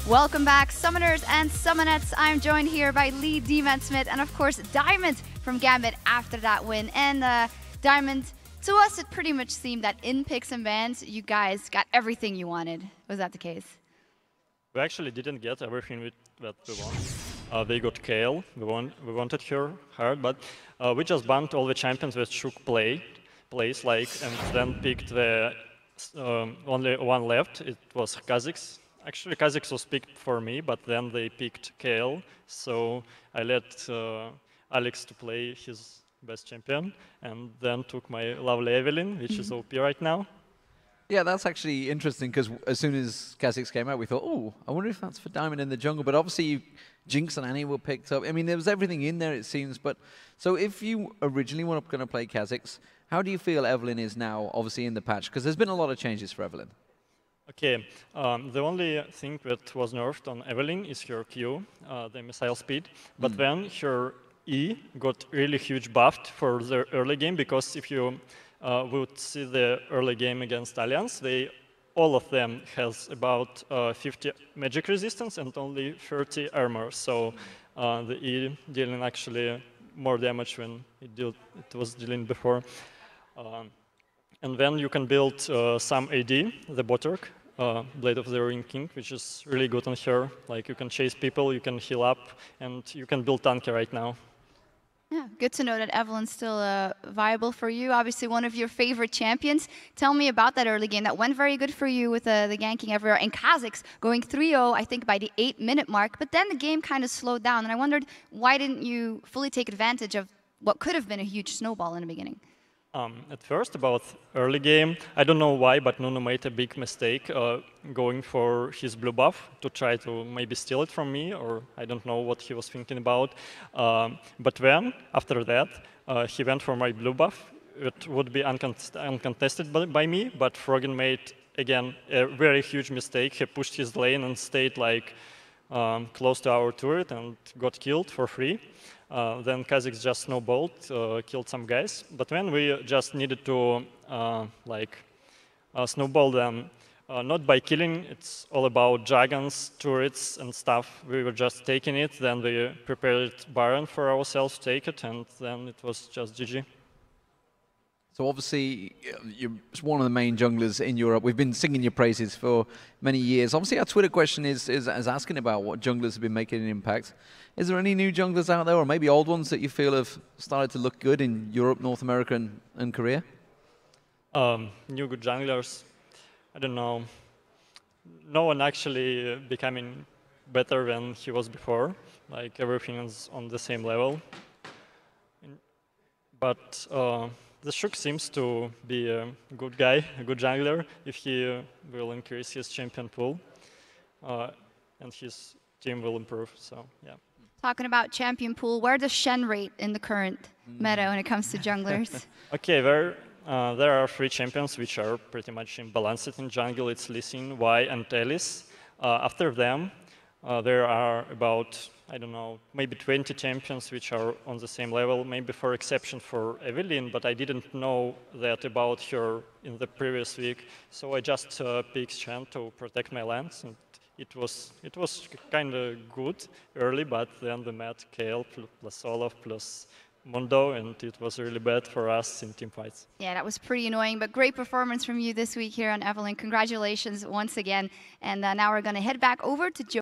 Welcome back, Summoners and Summonettes. I'm joined here by Lee D-Man-Smith and, of course, Diamond from Gambit after that win. And Diamond, to us, it pretty much seemed that in picks and bans, you guys got everything you wanted. Was that the case? We actually didn't get everything that we want. They got Kale. We wanted her hard, but we just banned all the champions that should plays, and then picked the only one left. It was Kha'Zix. Actually, Kha'Zix was picked for me, but then they picked Kale, so I let Alex to play his best champion, and then took my lovely Evelyn, which is OP right now. Yeah, that's actually interesting, because as soon as Kha'Zix came out, we thought, oh, I wonder if that's for Diamond in the jungle. But obviously, Jinx and Annie were picked up. I mean, there was everything in there, it seems. But so if you originally were going to play Kha'Zix, how do you feel Evelyn is now, obviously, in the patch? Because there's been a lot of changes for Evelyn. Okay, the only thing that was nerfed on Evelyn is her Q, the missile speed. But then her E got really huge buffed for the early game, because if you would see the early game against Alliance, all of them has about 50 magic resistance and only 30 armor. So the E dealing actually more damage than it was dealing before. And then you can build some AD, the Botork, Blade of the Ring King, which is really good on her. Like, you can chase people, you can heal up, and you can build tanky right now. Yeah, good to know that Evelyn's still viable for you. Obviously, one of your favorite champions. Tell me about that early game. That went very good for you with the ganking everywhere. And Kha'Zix going 3-0, I think, by the 8-minute mark. But then the game kind of slowed down. And I wondered, why didn't you fully take advantage of what could have been a huge snowball in the beginning? At first, about early game, I don't know why, but Nuno made a big mistake going for his blue buff to try to maybe steal it from me, or I don't know what he was thinking about. But then, after that, he went for my blue buff. It would be uncontested by me, but Froggen made, again, a very huge mistake. He pushed his lane and stayed like close to our turret and got killed for free. Then Kha'Zix just snowballed, killed some guys. But then we just needed to snowball them, not by killing. It's all about dragons, turrets, and stuff. We were just taking it. Then we prepared Baron for ourselves to take it, and then it was just GG. So obviously, you're one of the main junglers in Europe. We've been singing your praises for many years. Obviously, our Twitter question is asking about what junglers have been making an impact. Is there any new junglers out there, or maybe old ones that you feel have started to look good in Europe, North America, and Korea? New good junglers, I don't know. No one actually becoming better than he was before. Like, everything is on the same level. But the Shook seems to be a good guy, a good jungler, if he will increase his champion pool, and his team will improve, so yeah. Talking about champion pool, where does Shen rate in the current meta when it comes to junglers? Okay, there are 3 champions which are pretty much imbalanced in jungle. It's Lee Sin, Y, and Alice. After them, there are about, I don't know, maybe 20 champions which are on the same level, maybe for exception for Evelyn, but I didn't know that about her in the previous week. So I just picked Shen to protect my lands, and it was kind of good early, but then we met Kale plus Olaf plus Mundo, and it was really bad for us in team fights. Yeah, that was pretty annoying, but great performance from you this week here on Evelyn. Congratulations once again. And now we're going to head back over to Joe.